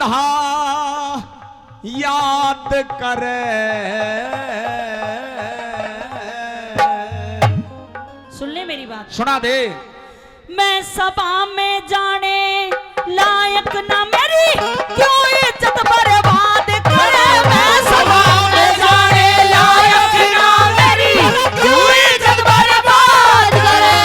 कंधा याद करे। सुन ले मेरी बात, सुना दे। मैं सभा में जाने लायक ना मेरी क्यों इज्जत बर्बाद करे। मैं सभा में जाने लायक ना मेरी क्यों इज्जत बर्बाद करे।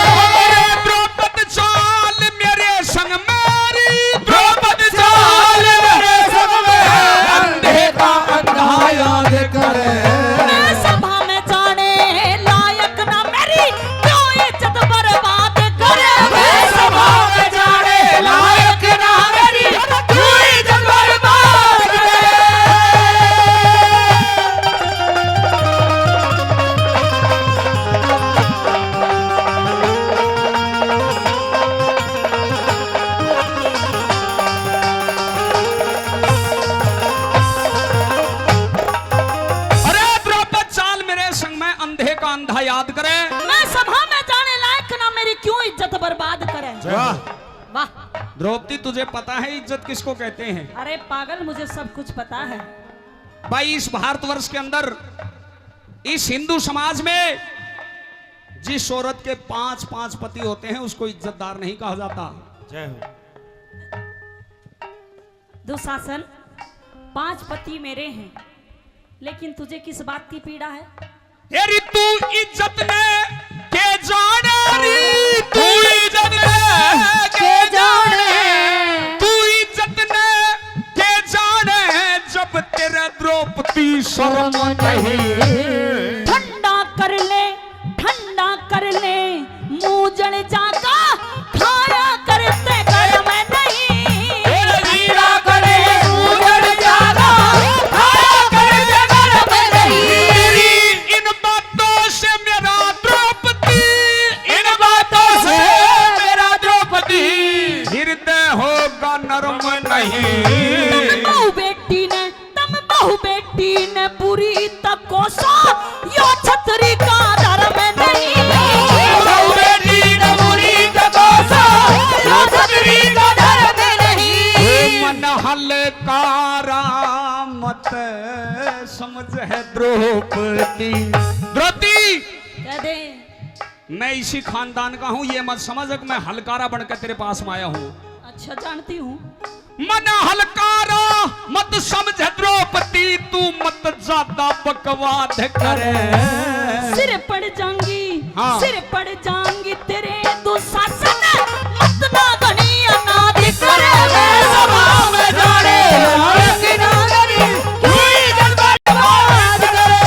द्रौपदी चाल मेरे संग मेरी, द्रौपदी चाल मेरे संग मेरी, अंधे का अंधा याद करे। मैं सभा में जाने लायक ना मेरी क्यों इज्जत बर्बाद करे। मैं सभा में जाने लायक ना मेरी क्यों इज्जत बर्बाद करे। अरे द्रौपदी चाल मेरे संग में अंधे का अंधा याद करे। मैं सभा में जाने लायक ना मेरी क्यों इज्जत बर्बाद करे। वाह वाह। द्रौपदी, तुझे पता है इज्जत किसको कहते हैं? अरे पागल, मुझे सब कुछ पता है। भाई, इस भारतवर्ष के अंदर, इस हिंदू समाज में जिस औरत के 5 पति होते हैं उसको इज्जतदार नहीं कहा जाता। जय हो। दुशासन, 5 पति मेरे हैं, लेकिन तुझे किस बात की पीड़ा है? तेरी तू इज्जत ने के जाने री, तू इज्जत ने के जाने, तू इज्जत ने के जाने, जब तेरे द्रौपदी शर्म नहीं। ठंडा कर ले, ठंडा कर ले, मुंह जल जागा, खाया करते घर में नहीं। हीरा करे उजड़ जागा, खाया करते घर में नहीं। तेरी इन बातों से मेरा द्रौपदी, इन बातों से मेरा द्रौपदी हृदय होगा नरम नहीं। बहु बेटी ने पूरी तक कोसा, यो छतरी का धर्म नहीं। बहु बेटी ने पूरी तक कोसा, यो छतरी का धर्म नहीं। मन हलकारा मत समझ है द्रौपदी। द्रौपदी, कह दे। मैं इसी खानदान का हूँ, ये मत समझ कि मैं हलकारा बनकर तेरे पास में आया हूँ। अच्छा, जानती हूँ। मन हलकारा मत समझ द्रौपदी, तू मत ज्यादा बकवाद करे। सिर पड़ जाऊंगी, हाँ। सिर पड़ जाऊंगी तेरे दुशासन, मत ना घनी अनाद करे। मैं सभा में जाने लायक ना मेरी क्यों इज्जत बर्बाद करे।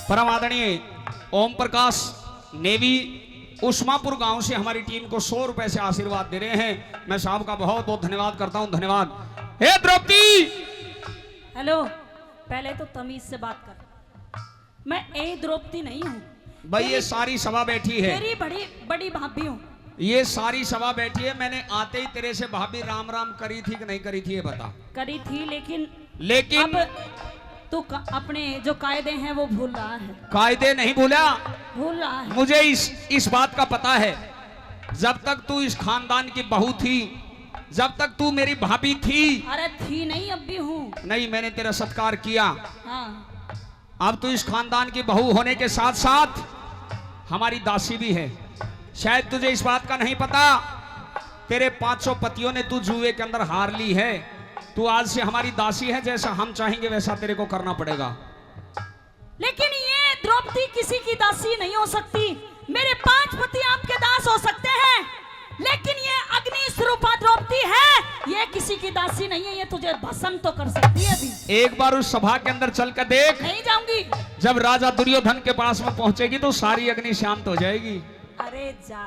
परम आदरणीय ओम प्रकाश नेवी उस्मापुर गांव से हमारी टीम को 100 रुपए से आशीर्वाद दे रहे हैं। मैं साहब का बहुत बहुत धन्यवाद करता हूं। धन्यवाद। हे द्रौपदी, हेलो, पहले तो तमीज से बात कर। मैं ए द्रौपदी नहीं हूँ भाई ये सारी सभा बैठी है, तेरी बड़ी बड़ी भाभी हूँ। ये सारी सभा बैठी है। मैंने आते ही तेरे से भाभी राम राम करी थी कि नहीं करी थी ये बता। करी थी, लेकिन अब तू अपने जो कायदे हैं वो भूल रहा है। कायदे नहीं भूला, भूल रहा है। मुझे इस बात का पता है। जब तक तू इस खानदान की बहू थी, जब तक तू मेरी भाभी थी। अरे थी नहीं, अब भी हूँ। नहीं, मैंने तेरा सत्कार किया। हाँ। अब तू इस खानदान की बहू होने के साथ साथ हमारी दासी भी है। शायद तुझे इस बात का नहीं पता, तेरे 500 पतियों ने तू जुए के अंदर हार ली है। तू आज से हमारी दासी है, जैसा हम चाहेंगे वैसा तेरे को करना पड़ेगा। लेकिन ये द्रौपदी किसी की दासी नहीं हो सकती। मेरे 5 पति आपके दास हो सकते हैं, लेकिन ये अग्नि स्वरूपा द्रौपदी है, ये किसी की दासी नहीं है। ये तुझे भस्म तो कर सकती है अभी। एक बार उस सभा के अंदर चल कर देख। नहीं जाऊंगी। जब राजा दुर्योधन के पास में पहुंचेगी तो सारी अग्नि शांत हो जाएगी। अरे जा,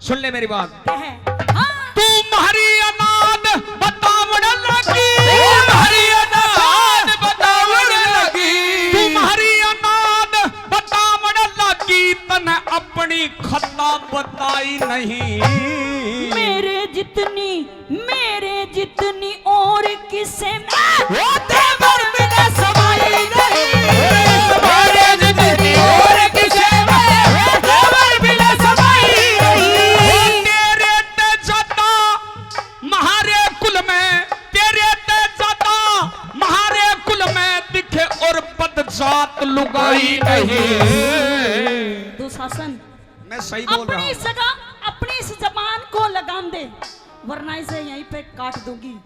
सुन ले मेरी बात। हाँ। तुम्हारी अनाद बतावड़ लगी, तुम्हारी अनाद बतावड़ लगी, किसे में देवर बिना समाई नहीं। मारे जिंदगी और किसे में देवर बिना समाई नहीं। तेरे ते जाता महारे कुल में, तेरे ते जाता महारे कुल में दिखे और बदजात लुगाई नहीं। दुशासन मैं सही बोल रहा अपनी हूँ। जगह अपनी इस जबान को लगाम दे, वरना इसे यहीं पे काट दूंगी।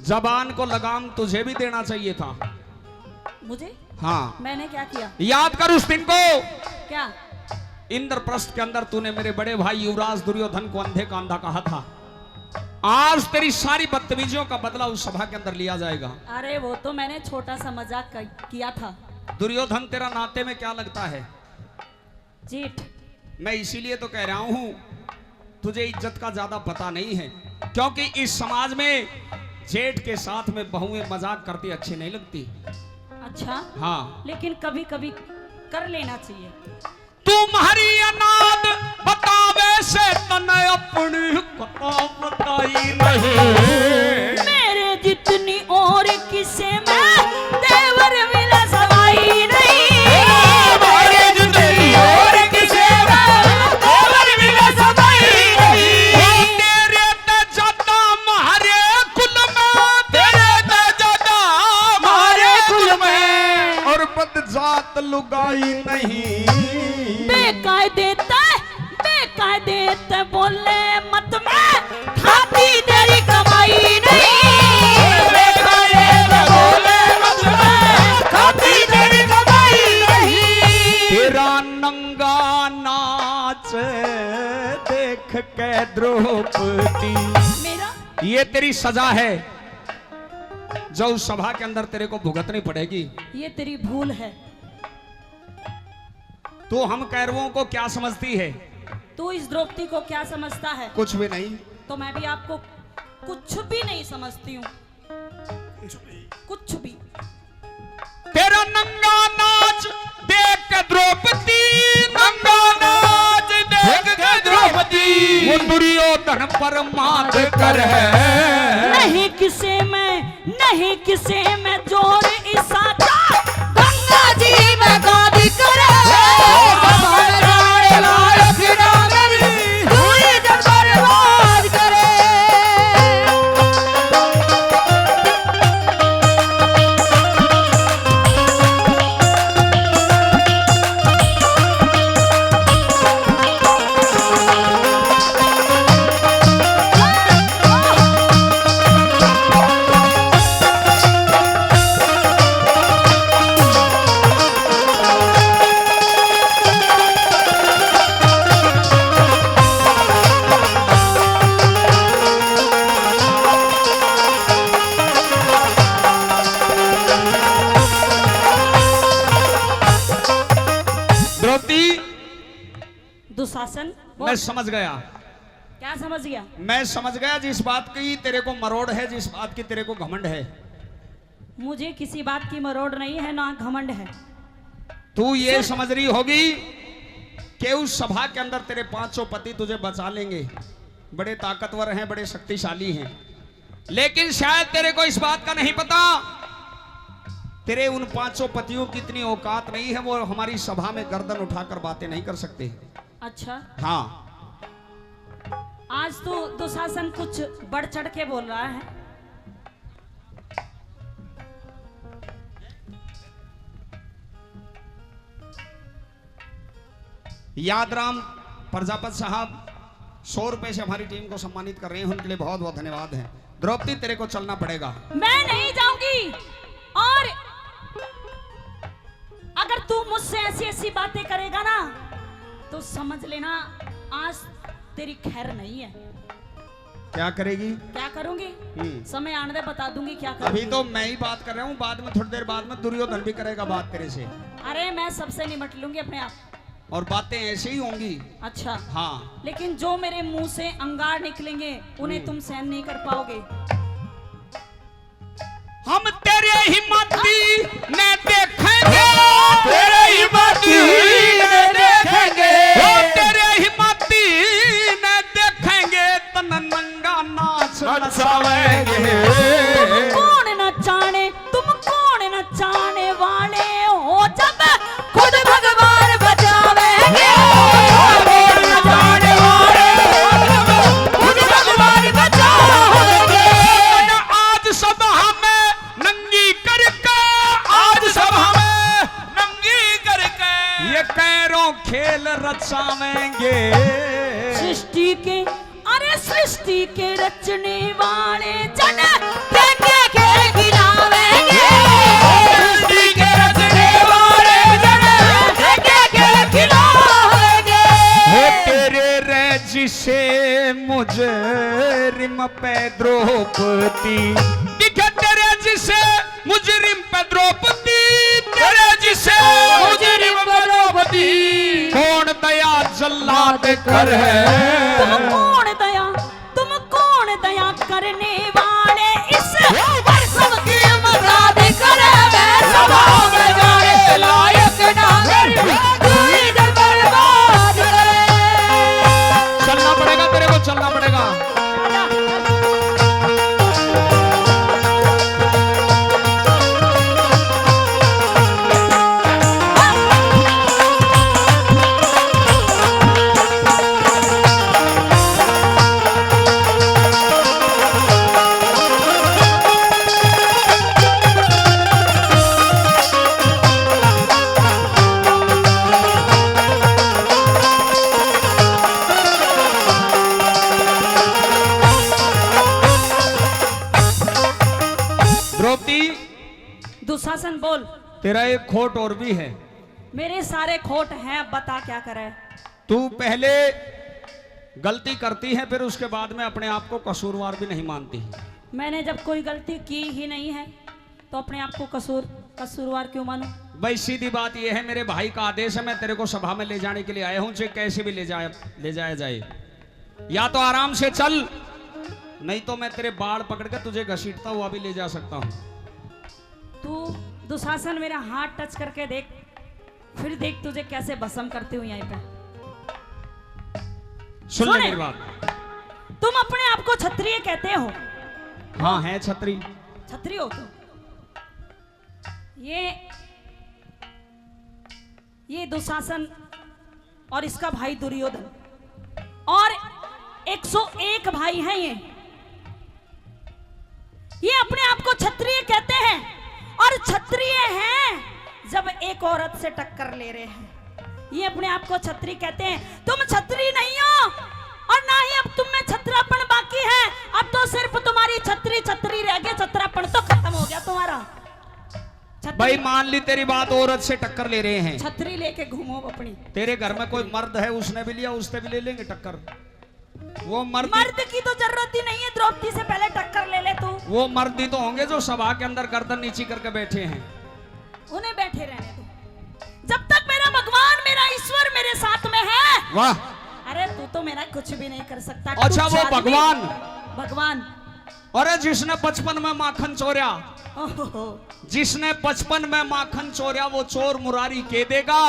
जबान को लगाम तुझे भी देना चाहिए था। मुझे? हाँ, मैंने क्या किया? याद कर उस दिन को। क्या? इंद्रप्रस्थ के अंदर तूने मेरे बड़े भाई युवराज दुर्योधन को अंधे का अंधा कहा था। आज तेरी सारी बदतमीजियों का बदला उस सभा के अंदर लिया जाएगा। अरे वो तो मैंने छोटा सा मजाक किया था। दुर्योधन तेरा नाते में क्या लगता है? जीठ। मैं इसीलिए तो कह रहा हूं, तुझे इज्जत का ज्यादा पता नहीं है, क्योंकि इस समाज में जेठ के साथ में बहुएं मजाक करती अच्छी नहीं लगती। अच्छा? हाँ, लेकिन कभी कभी कर लेना चाहिए। तुम्हारी अनाद बतावे से तने अपनी कथा बताई नहीं। मेरे जितनी और किसे में देवर मिला सवाई नहीं। मेरे जितनी और किसे में देवर मिला सवाई नहीं। तेरे ते जाता महारे कुल में, तेरे ते जाता महारे कुल में और बदजात लुगाई नहीं। बेकायदे बोले मत में खाती तेरी कमाई नहीं। बेकायदे बोले मत में खाती तेरी कमाई नहीं। तेरा नंगा नाच देख के द्रौपदी, मेरा ये तेरी सजा है जो उस सभा के अंदर तेरे को भुगतनी पड़ेगी। ये तेरी भूल है। तू हम कौरवों को क्या समझती है? तू इस द्रौपदी को क्या समझता है? कुछ भी नहीं। तो मैं भी आपको कुछ भी नहीं समझती हूँ, कुछ भी। तेरा नंगा नाच देख के द्रौपदी, नंगा नाच देख के द्रौपदी वो दुर्योधन पर मात कर है। नहीं किसे में जोर इसाता गंगा जी में गादी करे। दुशासन मैं समझ गया। क्या समझ गया? मैं समझ गया जिस बात की तेरे को मरोड़ है, जिस बात की तेरे को घमंड है। मुझे किसी बात की मरोड़ नहीं है, ना घमंड है। तू ये समझ रही होगी कि उस सभा के अंदर तेरे 500 पति तुझे बचा लेंगे, बड़े ताकतवर हैं, बड़े शक्तिशाली हैं, लेकिन शायद तेरे को इस बात का नहीं पता तेरे उन 500 पतियों की इतनी औकात नहीं है, वो हमारी सभा में गर्दन उठाकर बातें नहीं कर सकते। अच्छा? हाँ, आज तो दुशासन कुछ बढ़ चढ़ के बोल रहा है। यादराम प्रजापत साहब 100 रुपए से हमारी टीम को सम्मानित कर रहे हैं, उनके लिए बहुत बहुत धन्यवाद है। द्रौपदी तेरे को चलना पड़ेगा। मैं नहीं जाऊंगी, और अगर तू मुझसे ऐसी ऐसी बातें करेगा ना तो समझ लेना आज तेरी खैर नहीं है। क्या करेगी? क्या करूंगी? समय आने दे, बता दूंगी क्या करूंगी। अभी तो मैं ही बात कर रहा हूँ, बाद में थोड़ी देर बाद में दुर्योधन भी करेगा बात तेरे से। अरे मैं सबसे निपट लूंगी अपने आप, और बातें ऐसे ही होंगी। अच्छा? हाँ, लेकिन जो मेरे मुंह से अंगार निकलेंगे उन्हें तुम सहन नहीं कर पाओगे। हम तेरे हिम्मती ने देखेंगे, तेरे हिम्मती ने देखेंगे, तेरे हिम्मती ने देखेंगे, तन नंगा नाच नचावेंगे। बरसावेंगे। सृष्टि के अरे सृष्टि के रचने वाले जन के खिलावेंगे। सृष्टि के रचने वाले जन के खिलावेंगे। हो तेरे रजिसे मुजरिम पे द्रौपदी दिखे, तेरे जिसे मुजरिम पे द्रौपदी, तेरे जिसे मुजरिम पे द्रौपदी कौन दया जल्लाद कर तुम कौन दया करने वाले इस पर सबकी मदद करे। मैं सभा में जाने लायक ना तू इधर बर्बाद करे। चलना पड़ेगा, तेरे को चलना पड़ेगा। दुशासन बोल। तेरा एक खोट और भी है। मेरे सारे खोट हैं, बता क्या करे। तू पहले गलती करती है, फिर उसके बाद में अपने आप को कसूरवार भी नहीं मानती। मैंने जब कोई गलती की ही नहीं है तो अपने आप को कसूरवार क्यों मानूं? भाई सीधी बात यह है, मेरे भाई का आदेश है, मैं तेरे को सभा में ले जाने के लिए आया हूं, चाहे कैसे भी ले जाया जाए। या तो आराम से चल, नहीं तो मैं तेरे बाल पकड़ के तुझे घसीटता हुआ भी ले जा सकता हूं। तू दुशासन मेरा हाथ टच करके देख, फिर देख तुझे कैसे भस्म करती हूँ यहाँ पे। सुन ले मेरी बात। तुम अपने आप को क्षत्रिय कहते हो? हाँ है छत्री। क्षत्रिय हो तुम। ये दुशासन और इसका भाई दुर्योधन और 101 भाई हैं ये अपने आप को क्षत्रिय कहते हैं। और क्षत्रिय हैं जब एक औरत से टक्कर ले रहे हैं, ये अपने आप को क्षत्रिय कहते हैं। तुम क्षत्रिय नहीं हो और ना ही अब तुम में क्षत्रापन बाकी है। अब तो सिर्फ तुम्हारी छत्री रह गई, छत्रापन तो खत्म हो गया तुम्हारा। भाई मान ली तेरी बात, औरत से टक्कर ले रहे हैं, छतरी लेके घूमो अपनी। तेरे घर में कोई मर्द है, उसने भी लिया, उससे भी ले लेंगे टक्कर। वो मर्द की तो जरूरत ही नहीं है, द्रौपदी से पहले टक्कर ले ले तू। वो मर्द ही तो होंगे जो सभा के अंदर गर्दन नीची करके बैठे हैं। उन्हें बैठे रहने दो, जब तक मेरा भगवान मेरा ईश्वर मेरे साथ में है। वाह, अरे तू तो मेरा कुछ भी नहीं कर सकता। अच्छा वो भगवान अरे जिसने 55 में माखन चोरिया, जिसने 55 में माखन चोरिया, वो चोर मुरारी के देगा।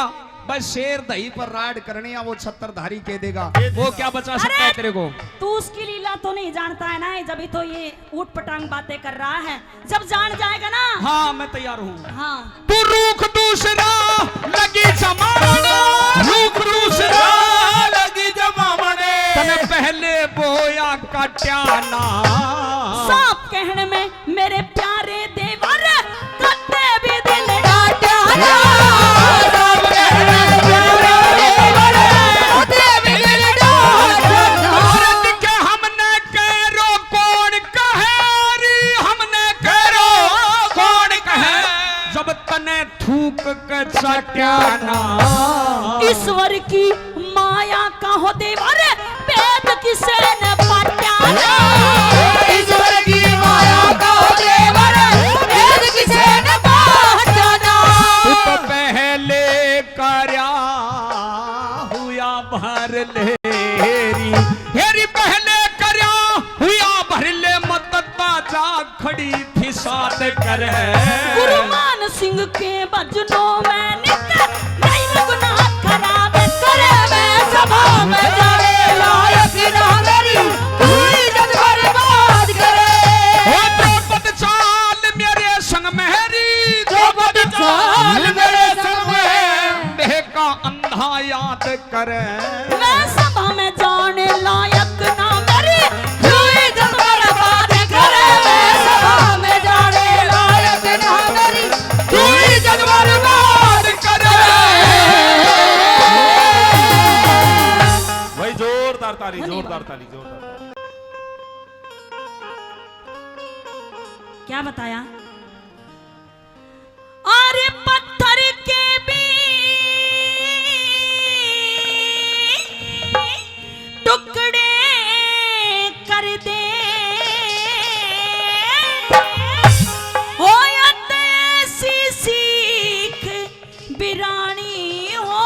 बस शेर दही पर राड करनी है, वो छत्रधारी के देगा। वो क्या बचा सकता है तेरे को? तू उसकी लीला तो नहीं जानता है ना, जब तो ये ऊट पटांग बातें कर रहा है। जब जान जाएगा ना। हाँ मैं तैयार हूँ। हाँ तू रूख दूसरा लगी जमाने, रूख दूसरा लगी जमाने, तने पहले बोया कट्याना। सांप कहने में मेरे प्यारे देवर कत्ते भी दिल डाट्याना। ईश्वर की माया का हो देवर, वेद किसे न पाट्याना। ईश्वर की माया का हो देवर, वेद किसे न पाट्याना। तू तो पहले करया हुआ भर लेरी, हेरी पहले करया हुआ भर ले, मत ताजा खड़ी थी साथ कर। गुरुमान सिंह के भजनों में नित्य नहीं गुनाह खराबे करे। मैं सभा में जाने लायक ना मेरी, तू इज्जत बर्बाद करे। ओ द्रौपद चाल मेरे संग मेरी, द्रौपद चाल मेरे संग में, देह का अंधा याद करे। मैं सभा में जाने लायक ना मेरी, तू इज्जत बर्बाद करे। मैं सभा में जाने लायक ना मेरी, तू इज्जत बर्बाद करे। ताली जोरदार। क्या बताया? अरे पत्थर के भी टुकड़े कर दे, हो या ऐसी सीख बिरानी हो।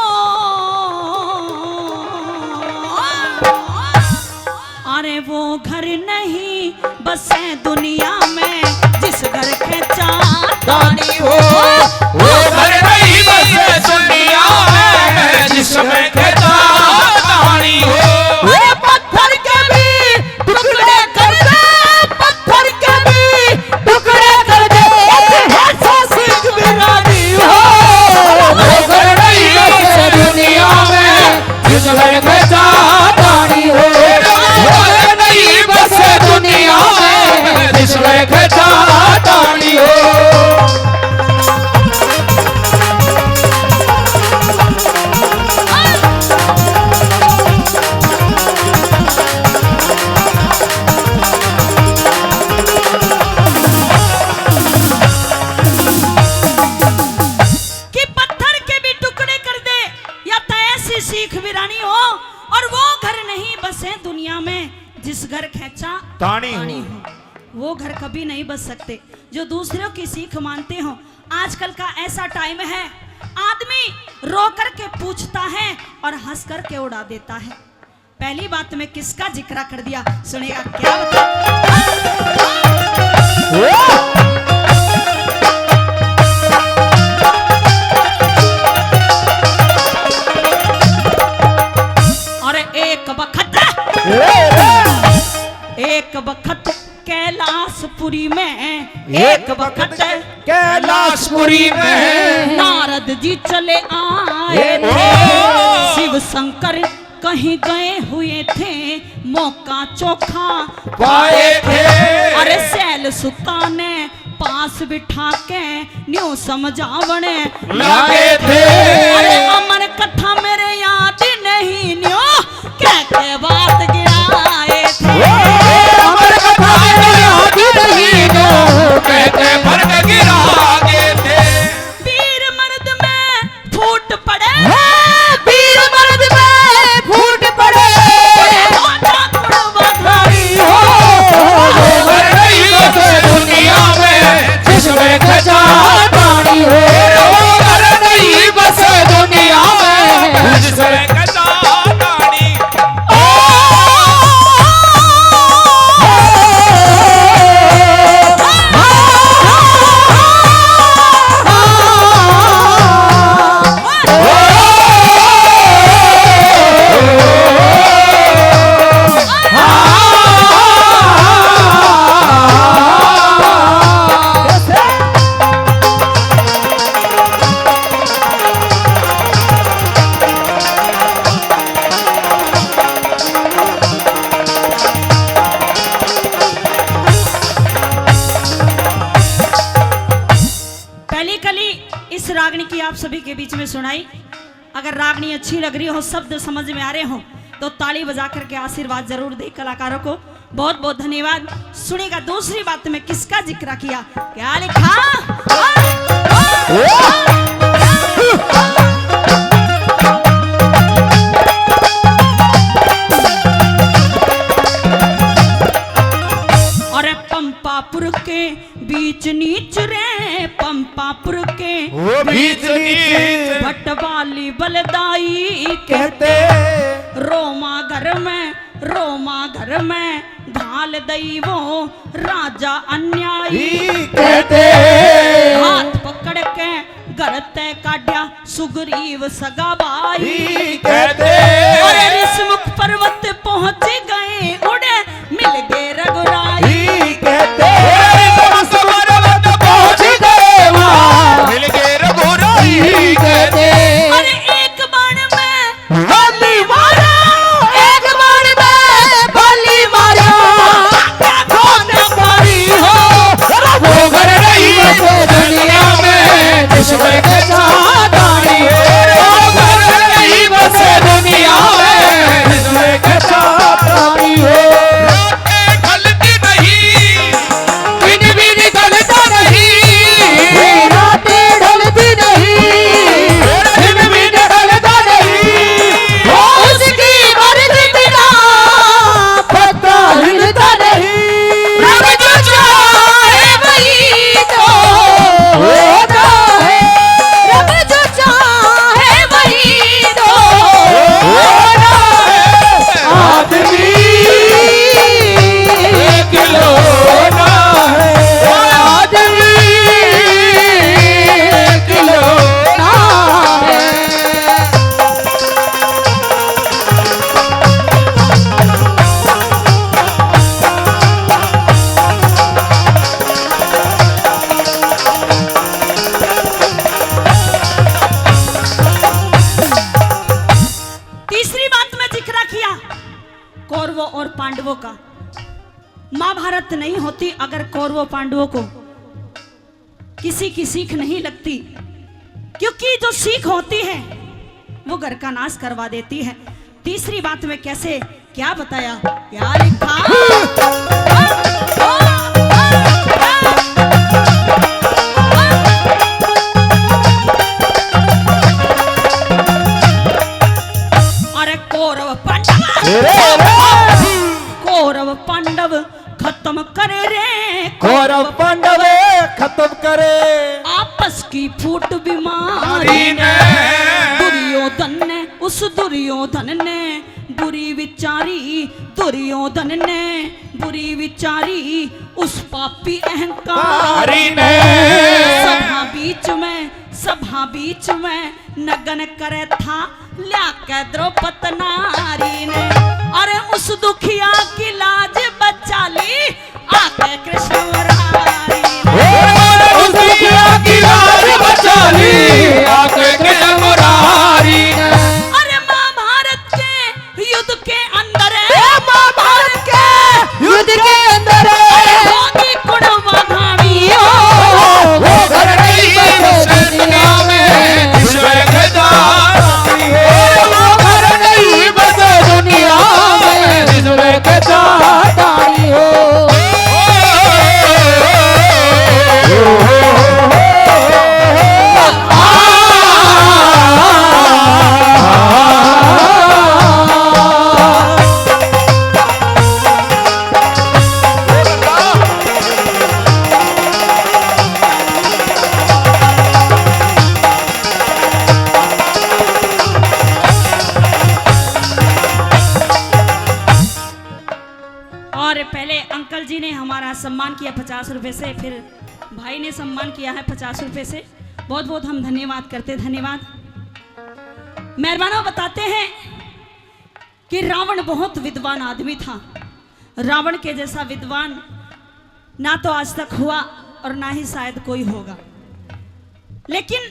अरे वो घर नहीं बसे दुनिया में जिस घर के चांदनी हो। वो घर नहीं बसे दुनिया में जिसमें के चांदनी हो। वो पत्थर के भी टुकड़े कर दे, पत्थर के भी टुकड़े कर दे, ऐसा सीख बिरानी हो। वो घर नहीं बसे दुनिया में जिसमें के चांदनी हो। वो घर नहीं बसे दुनिया में जिसमें के चांदनी हो। कि पत्थर के भी टुकड़े कर दे या तो ऐसी सीख बिरानी हो। और वो घर नहीं बसे दुनिया में जिस घर खेचा तानी हो। वो घर कभी नहीं बस सकते जो दूसरों की सीख मानते हो। आजकल का ऐसा टाइम है, आदमी रो कर के पूछता है और हंस कर के उड़ा देता है। पहली बात में किसका जिक्र कर दिया, सुनेगा क्या बता। और एक बखत कैलाशपुरी में, एक बखत कैलाशपुरी में नारद जी चले आए थे। शिव शंकर कहीं गए हुए थे, मौका चोखा पाए थे। अरे सैल सुता ने पास बिठा के न्यू समझावने लागे थे। अरे अमन कथा मेरे याद नहीं न्यू कहते बात गिराए थे। अमर कथा याद नहीं नो कहते फर्क गिरा गए थे। वीर मर्द में फूट पड़े, वीर मर्द में फूट पड़े। बधाई हो। वो घर नहीं बसे दुनिया में जिसमें खजा पानी हो। वो घर नहीं बसे दुनिया में जिसमें खजा पानी। पहली कली इस रागनी की आप सभी के बीच में सुनाई। अगर रागनी अच्छी लग रही हो, शब्द समझ में आ रहे हो तो ताली बजा करके आशीर्वाद जरूर दे कलाकारों को। बहुत बहुत धन्यवाद। सुनेगा दूसरी बात में किसका जिक्र किया, क्या लिखा। और पंपापुर के बीच नीच रे, पंपापुर के वो बीच नीच भटवाली बलदाई कहते। रोमा घर में ढाल दई वो राजा अन्यायी कहते। हाथ पकड़ के गरते काढ़ा सुग्रीव सगाबाई कहते। अरे ऋषमुख पर्वत पहुंच गए, उड़े मिल गए रघुराई कहते। पहुंच गए वहाँ मिल गए रघुराई कहते। अरे एक बाण में बलि मारा, एक बाण में बलि मारा। खोने पड़ी हो वो घर नहीं बसे दुनिया में जिसमें के चांदनी हो। वो घर नहीं बसे दुनिया में महाभारत नहीं होती अगर कौरवों पांडवों को किसी की सीख नहीं लगती, क्योंकि जो सीख होती है वो घर का नाश करवा देती है। तीसरी बात में कैसे क्या बताया, क्या लिखा, अरे कौरव पांडव खत्म करे रे, कौरव पांडव खत्म करे आपस की फूट बीमारी ने। दुर्योधन ने उस दुर्योधन ने बुरी विचारी, दुर्योधन ने बुरी विचारी उस पापी अहंकारी ने। सभा बीच में नगन करे था ल्या के द्रौपद नारी ने। अरे उस दुखिया की लाज बचा ली आके कृष्ण मुरारी ने। उस दुखिया की लाज बचा ली आके कृष्ण मुरारी ने। अरे महाभारत के युद्ध के अंदर महाभारत के युद्ध के अंदर होगी कुड़वा घाणी वो घर नहीं बसे दुनिया में ईश्वर के दानी है। वो घर नहीं बसे दुनिया में ईश्वर के दानी हो। और पहले अंकल जी ने हमारा सम्मान किया 50 रुपए से, फिर भाई ने सम्मान किया है 50 रुपए से। बहुत बहुत हम धन्यवाद करते, धन्यवाद। मेहरबानों बताते हैं कि रावण बहुत विद्वान आदमी था। रावण के जैसा विद्वान ना तो आज तक हुआ और ना ही शायद कोई होगा। लेकिन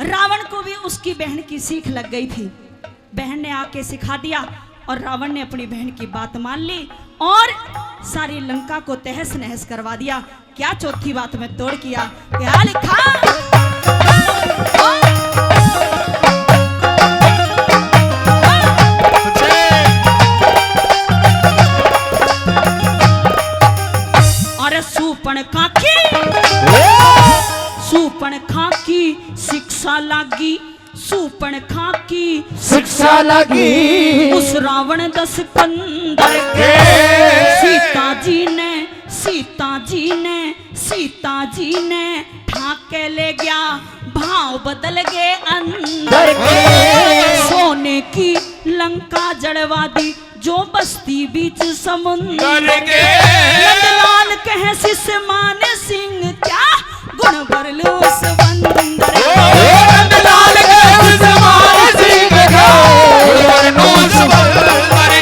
रावण को भी उसकी बहन की सीख लग गई थी। बहन ने आके सिखा दिया और रावण ने अपनी बहन की बात मान ली और सारी लंका को तहस नहस करवा दिया। क्या चौथी बात में तोड़ किया, क्या लिखा, अरे सूर्पणखा की शिक्षा लागी, सूर्पणखा की शिक्षा लगी उस रावण दस कंदर के। सीता जी ने ठाके ले गया, भाव बदल गए अंदर के। सोने की लंका जड़वा दी जो बस्ती बीच समुंदर के। नंदलाल कहे शिष्य माने सिंह क्या गुण भर लो उस बंदर के। नंदलाल के शिष्य माने सिंह क्या गुण भर लो उस बंदर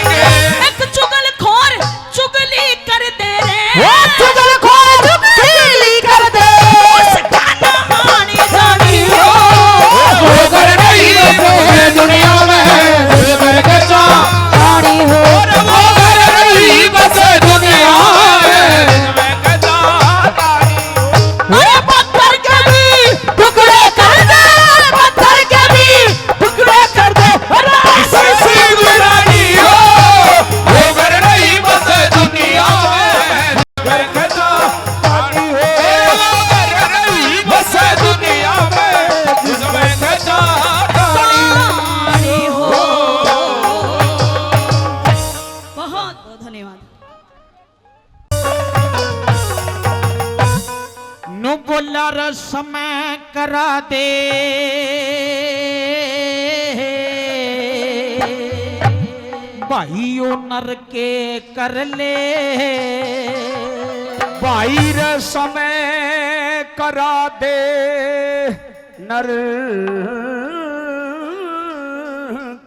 के। एक चुगलखोर चुगली कर दे रे, चुगलखोर चुगली कर दे उसका नाम आनी जानी हो। वो घर नहीं बसे दुनिया में ईश्वर के दानी हो। वो घर नहीं बसे दुनिया में ईश्वर के दानी हो। अरे पत्थर के भी टुकड़े कर दे, पत्थर के भी टुकड़े कर दे। ऐसी गुलामी हो वो घर नहीं बसे दुनिया में ईश्वर के दानी हो। वो घर नहीं बसे दुनिया में ईश्वर के दानी हो। बहुत बहुत धन्यवाद। नु बोला समय करा दे भाई ओ नर के कर ले। भाई रे समय करा दे नर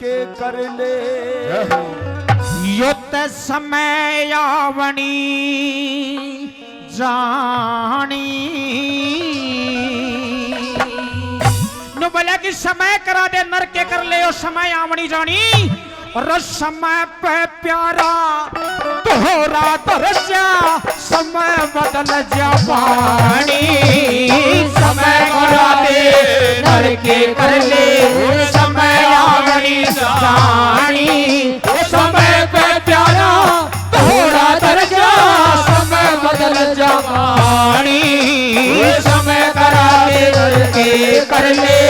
के कर ले। युत समय आवणी जानी। नु बोला कि समय करा दे नर के कर ले, और समय आवणी जानी। और समय पे प्यारा तोहरा तरस्या समय बदल जवानी समय करा दे नर के कर ले समय आवनी जानी समय पे प्यारा थोड़ा दर्जा समय बदल जवानी समय करा दे नर के कर ले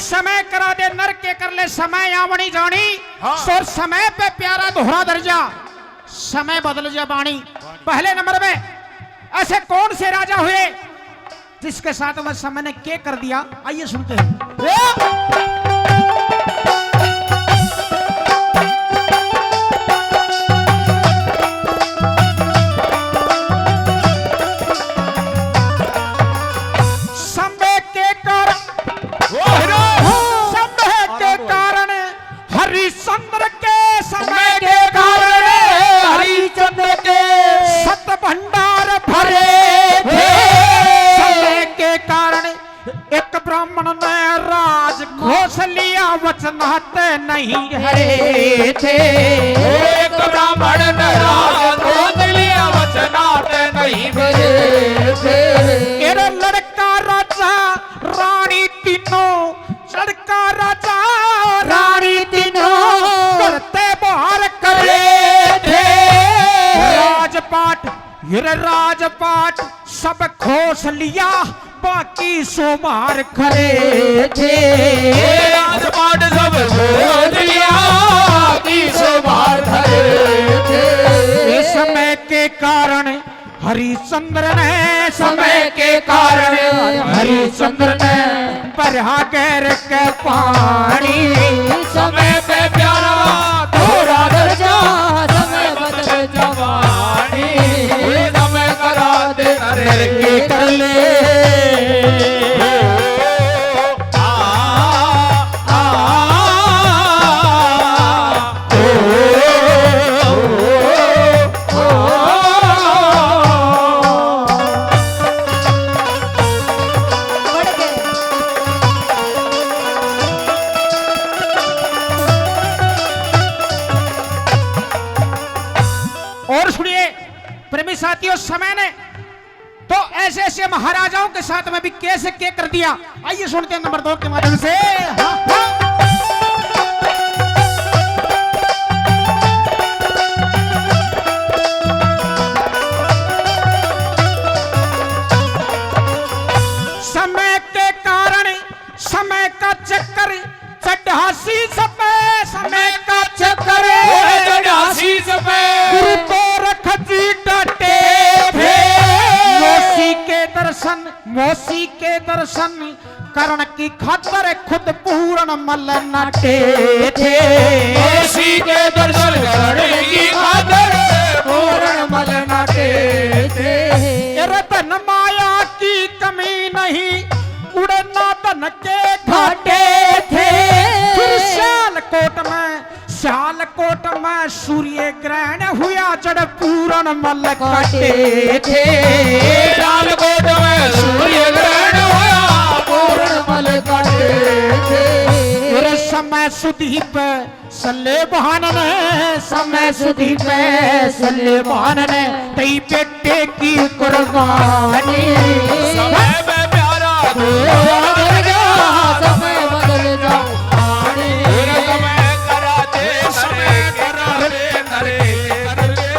समय करा दे नर के कर ले समय आवनी जानी और समय पे प्यारा दोहरा दर्जा समय बदल जा बाणी। पहले नंबर में ऐसे कौन से राजा हुए जिसके साथ में समय ने क्या कर दिया, आइए सुनते हैं। हरिश्चंद्र के समय के कारण हरिश्चंद्र के सत भंडार भरे थे। समय के कारण एक ब्राह्मण ने राज घोष लिया वचनाते नहीं हरे थे। एक ब्राह्मण ने राज घोष लिया वचनाते नहीं हरे थे। मेरा लड़का राजा रानी तीनों लड़का राजा रानी तीनों करते बाहर करे थे। राजपाट राजपाट सब खोस लिया बाकी सोमार करे थे। राजपाट सब खोस लिया बाकी सोमार करे थे। इस समय के कारण हरिश्चंद्र ने समय के कारण हरिश्चंद्र ने बरहा गैर के पानी समय पे प्यारा थोड़ा दर्जा समय बदल जवानी समय करा दे नर के कर ले। और सुनिए प्रेमी साथियों, समय ने तो ऐसे ऐसे महाराजाओं के साथ में भी कैसे क्या कर दिया, आइए सुनते हैं नंबर 2 के माध्यम से। समय के कारण समय का चक्कर चढ़ासी समय समय का चक्कर चढ़ासी समय गुरु को रख जी डटे थे। मौसी के दर्शन करण की खातर खुद पूर्ण मल नटे थे। मौसी के दर्शन करण की खातर पूर्ण मल नटे थे। रतन माया की कमी नहीं उड़ना धन के घाटे थे। फिर सियालकोट में सूर्य ग्रहण हुआ जड़ पूर्ण मल कटे थे। सियालकोट में सूर्य ग्रहण हुआ पूर्ण मल कटे थे। समय सुधी पे सल्ले बहान ने समय सुधी पे सल्ले बहान ने तई बेटे की कुर्बानी समय में प्यारा समय बदल जाओ समय करा दे नरे कर ले।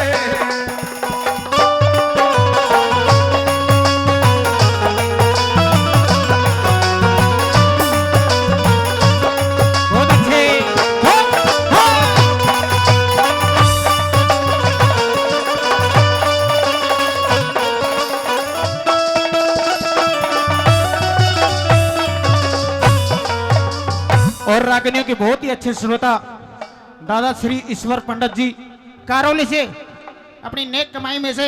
बहुत अच्छे और रागनियों के बहुत ही अच्छे श्रोता दादा श्री ईश्वर पंडित जी कारोली से अपनी नेक कमाई में से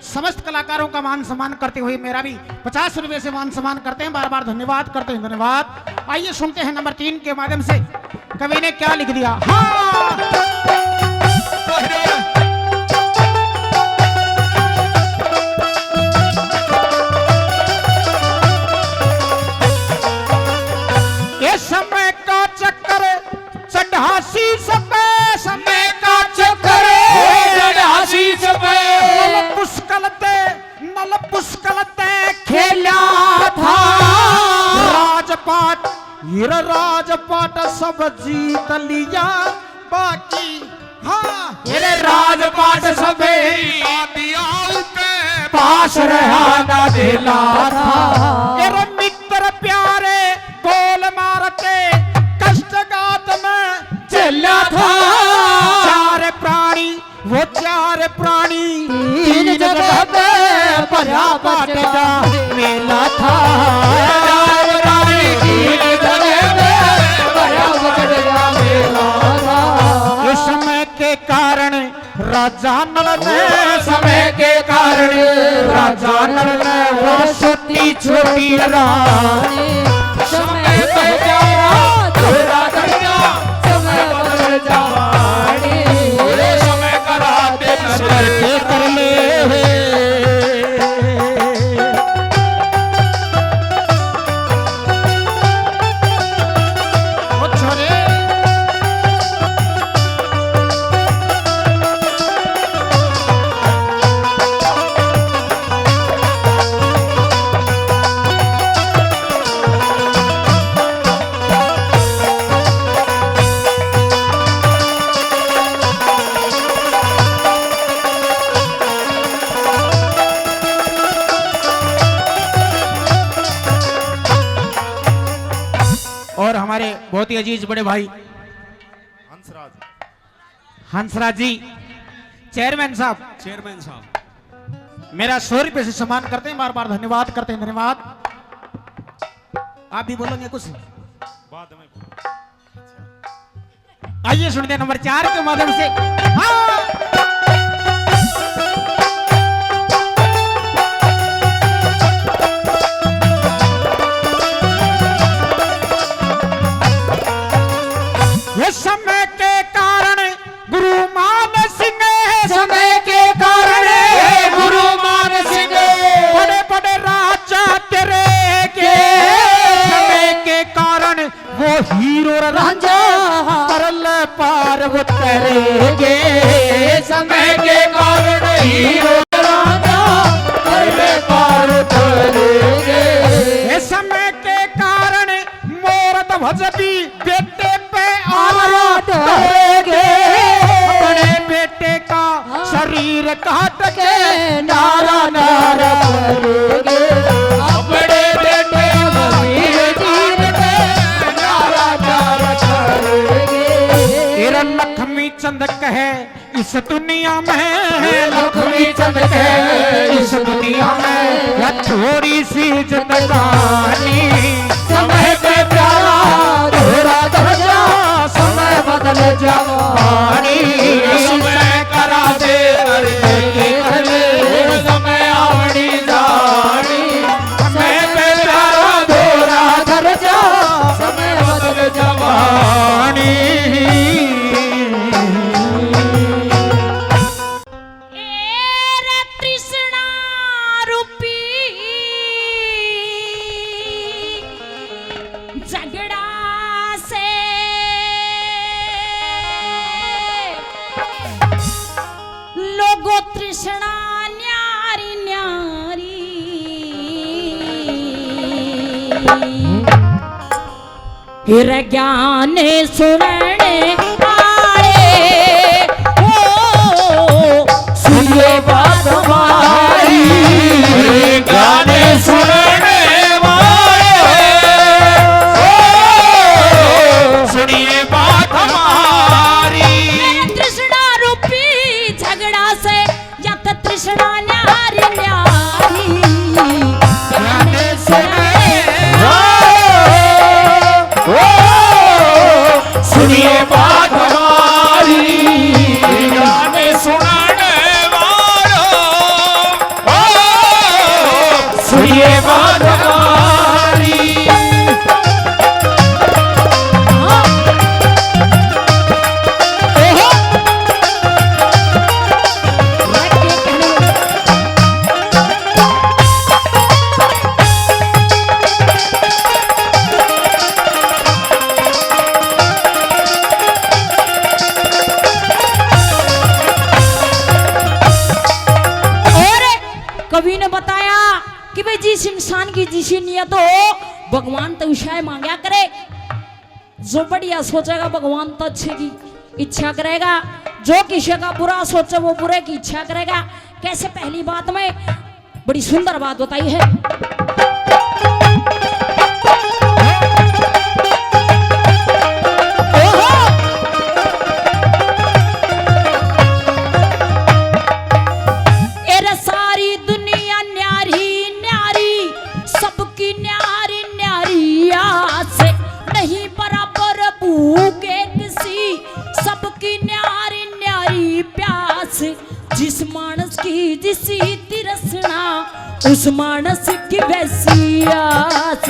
समस्त कलाकारों का मान सम्मान करते हुए मेरा भी 50 रुपए से मान सम्मान करते हैं, बार बार धन्यवाद करते हैं, धन्यवाद। आइए सुनते हैं नंबर 3 के माध्यम से कवि ने क्या लिख दिया। हाँ हीरा राजपाट सब जीत लिया बाकी हाँ तेरे राजपाट सबे दियाओं के पास रहा ना दिला था तेरे मित्र प्यारे गोल मारते कष्टगात में चला था चार प्राणी वो चार प्राणी तीन जगह पे बराबर का मेला था चार प्राणी तीन जगह पे बराबर का मेला था इस समय के कारण राजा नल ने समय के कारण राजा नल ने वो छोटी छोटी रानी समय पे जाओ थोड़ा दरिया समय बदल जावानी समय कराते करके कर ले ओ छोरे और हमारे बहुत ही अजीज बड़े भाई हंसराज जी चेयरमैन साहब मेरा 100 रुपये से सम्मान करते हैं बार बार धन्यवाद करते हैं धन्यवाद आप भी बोलेंगे कुछ आइए सुनते हैं नंबर 4 के माध्यम से हाँ। ये समय के कारण गुरु मान सिंह समय के कारण गुरु मान सिंह बड़े बड़े राजा तेरे के समय के कारण वो हीरो राजा परल पार उतरेगे समय के कारण हीरो राजा परले पार उतरेंगे ये समय के कारण मोर ध्वज भी बेटे पे आराध करेंगे अपने बेटे का शरीर काट के नारा नारा करेंगे अपने बेटे वीर जीत के नारा नारा करेंगे तेरा लक्ष्मी चंद कहे इस दुनिया में लक्ष्मी चंद के इस दुनिया में या थोड़ी सी जिंदगानी समय पे प्यारा थोड़ा दर्जा समय बदल जवानी समय करा दे समय आवड़ी जानी समय पे प्यारा थोड़ा दर्जा समय बदल जवानी रे तृष्णा रूपी झगड़ा से लोगो तृष्णा न्यारी न्यारी हिर ज्ञान सुनने आए ओ सुनिए बात हमारी गाने सुनने वाले सुनिए बात हमारी तृष्णा रूपी झगड़ा से या तो तृष्णा न्यारी न्यारी गाने सुनने सुनिए बात हमारी गाने सुनाने वालों सुनिए बात हमारी कवि ने बताया कि भाई जिस इंसान की जिसी नियत हो भगवान तो विषय मांगा करे जो बढ़िया सोचेगा भगवान तो अच्छे की इच्छा करेगा, जो किसी का बुरा सोचे वो बुरे की इच्छा करेगा। कैसे पहली बात में बड़ी सुंदर बात बताई है। एरे सारी दुनिया न्यारी न्यारी, सबकी न्यारी न्यारी आसे, नहीं बराबर भूखे किसी, सबकी न्यारी न्यारी प्यास। जिस मानस की जिसी तिरसना, उस मानस की वैसी आस।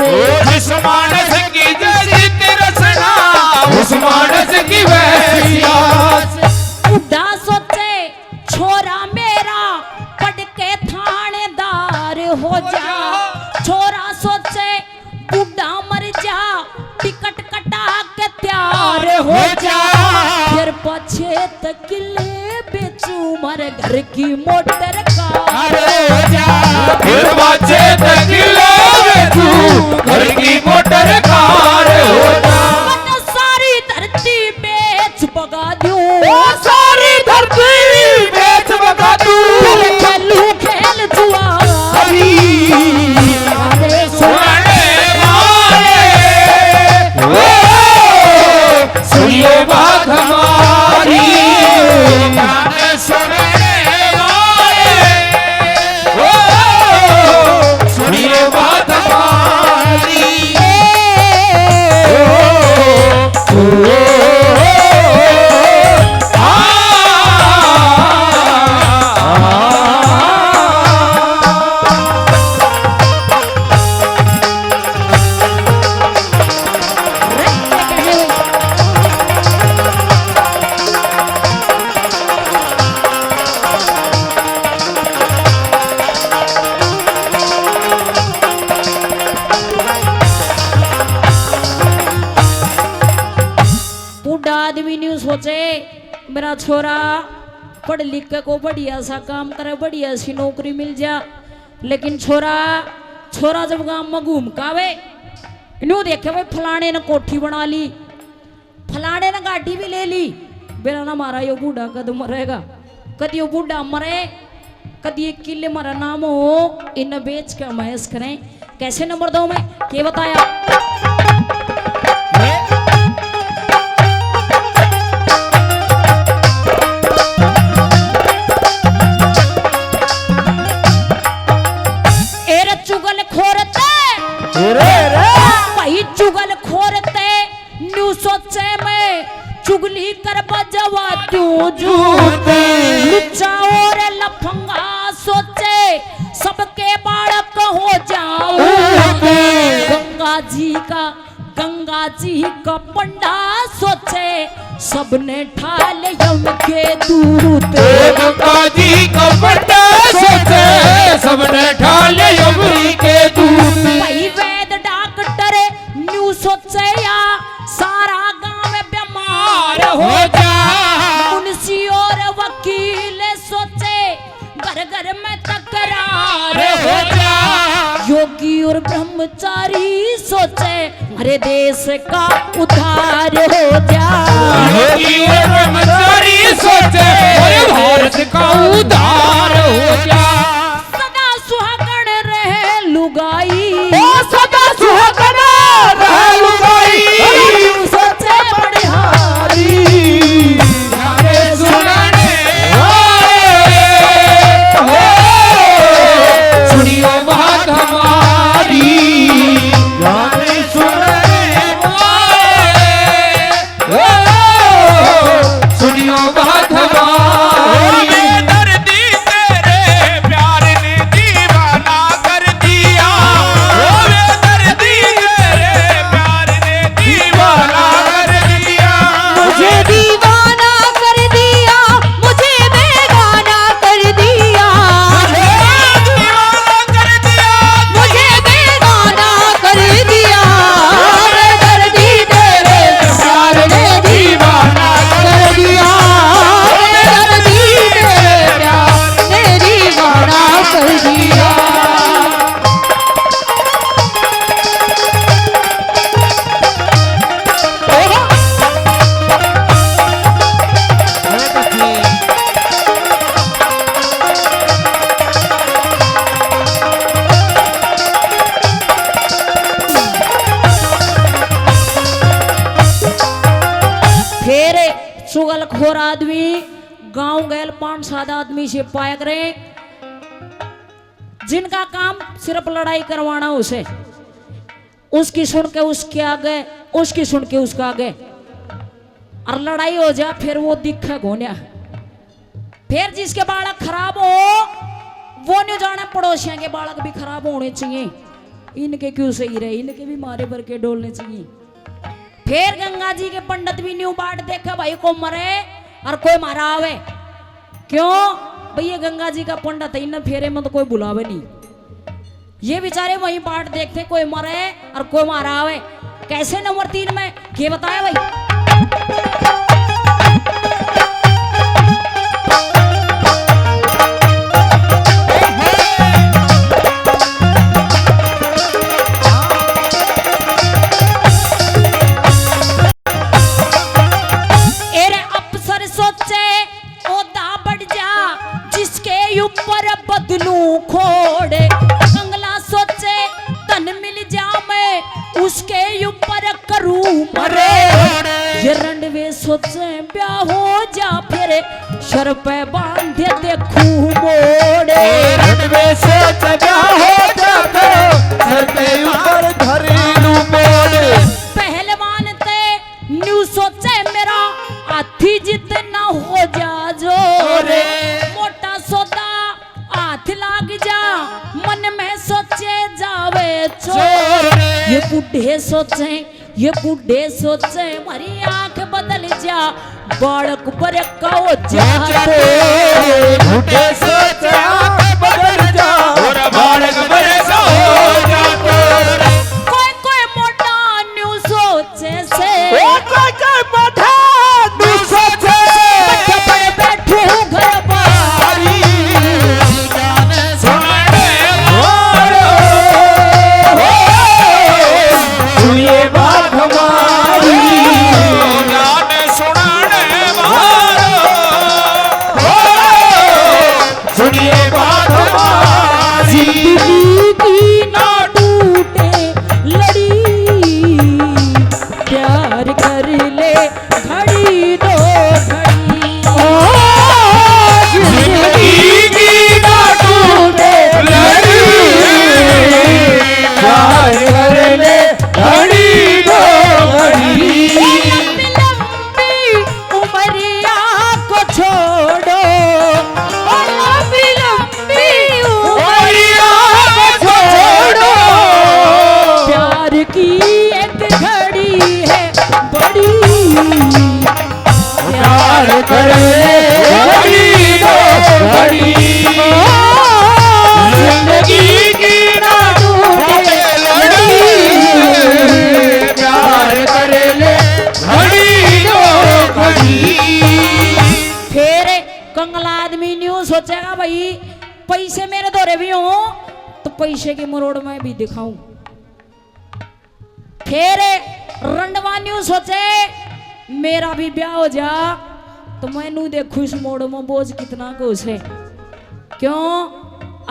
जिस मानस की जैसी तिरसना, उस मानस की वैसी आस। बुढ़ा सोचे छोरा मेरा पढ़ के थानेदार हो जा, छोरा सोचे बुढ़ा मर जा टिकट कटा के तैयार हो जा। फिर पछे तकिले बेचू मर घर की मोटर कार हो जा। फिर बच्चे तकिले बेचू घर की मोटर कार हो जा। मन सारी धरती बेच बगा दूं, सारी धरती बेच बगा दूं। खेलू खेल जुआ सुनने वाले, सुनिए बात हमारी। सुनने वाले, सुनिए बात हमारी। बूढ़ा आदमी नहीं सोचे मेरा छोरा पढ़ लिख के को बढ़िया सा काम करे, बढ़िया सी नौकरी मिल जा। लेकिन छोरा जब गांव में घूम कावे इन्हों देखे भाई फलाने ने कोठी बना ली, फलाने ने गाड़ी भी ले ली। बेरा ना मारा यो बूढ़ा कद मरेगा, कद यो बूढ़ा मरे, कद ये किले मरा नाम हो। इन बेच के महस करें कैसे नंबर 2 में के बताया। चुगल खोरते भाई चुगल खोरते न्यू सोचे में चुगली कर बजवा तू झूठे। लुच्चा और लफंगा सोचे सबके बालक हो जाऊं। गंगा जी का पंडा सोचे सबने ठाल यम के दूत। गंगा जी का पंडा सोचे सबने ठाल यम के दूत। भाई वैद डॉक्टर न्यू सोचे या सारा गांव बीमार हो जा। मुंशी और वकील सोचे घर घर में तकरार हो जा। योगी और ब्रह्मचारी सोचे हमारे देश का उद्धार हो जा। योगी और ब्रह्मचारी सोचे हमारे भारत का उद्धार हो जा। सदा सुहागण रहे लुगाई, सदा सुहागण रहे लुगाई। सोचे बड़िहारी सुनने सुनियो बात हमारी। सुनियो बात हमारी। दर्दी तेरे प्यार ने दीवाना कर दिया। और आदमी गांव गैल 5-7 आदमी से पाया करे जिनका काम सिर्फ लड़ाई करवाना उसे, उसकी सुन के उसके आगे, उसकी सुन के उसका आगे, और लड़ाई हो जाए फिर वो दिखे घोनिया। फिर जिसके बालक खराब हो वो नहीं जाने पड़ोसियों के बालक भी खराब होने चाहिए, इनके क्यों सही रहे, इनके भी मारे भर के डोलने चाहिए। फिर गंगा जी के पंडित भी न्यू बाट देखा भाई को मरे और कोई मारा आवे, क्यों भैया गंगा जी का पंडित है, इन फेरे में तो कोई बुलावे नहीं। ये बेचारे वही बाट देखते कोई मरे और कोई मारा आवे। कैसे नंबर 3 में ये बताया भाई। बदलू खोड़े कंगला सोचे धन मिल जा मैं उसके ऊपर करूं मरे। ये रंडवे सोचे ब्याह हो जा फिर सर पे बांधे देखूं मोड़े। रंडवे सोचे ब्याह हो जा फिर सर पे ऊपर धरेलू मोड़े। पहलवान ते न्यू सोचे मेरा हाथी जितना हो जा जोरे। मोटा सोदा हाथ लाग जा मन में सोचे जावे चोर। ये बुढ़े सोचे मारी आंख बदल जा बालक बरका हो जा। बुढ़े सोचे आंख बदल जा बालक बरका हो जा। कोई मोटा न्यू सोचे से कोई मोटा न्यू सोचे बैठू घर बारी सुनिए बात हमारी गाने सुनाने वालों। सुनिए बात हमारी जिंदगी ना टूटे लड़ी प्यार कर ले घड़ी दो घड़ी। जिंदगी ना टूटे लड़ी प्यार कर ले घड़ी दो घड़ी। लंबी उमरिया को छोड़ो लंबी उमरिया को छोड़ो। प्यार की एक घड़ी है बड़ी प्यार कर ले घड़ी दो घड़ी। जिंदगी की ना टूटे लड़ी प्यार कर ले घड़ी दो घड़ी। फिर कंगला आदमी न्यू सोचेगा भाई पैसे मेरे दौरे भी हो तो पैसे की मरोड़ में भी दिखाऊं। फिर रंडवा न्यू सोचे मेरा भी ब्याह हो जा तो मैं नू देखू इस मोड़ में बोझ कितना को उसे। क्यों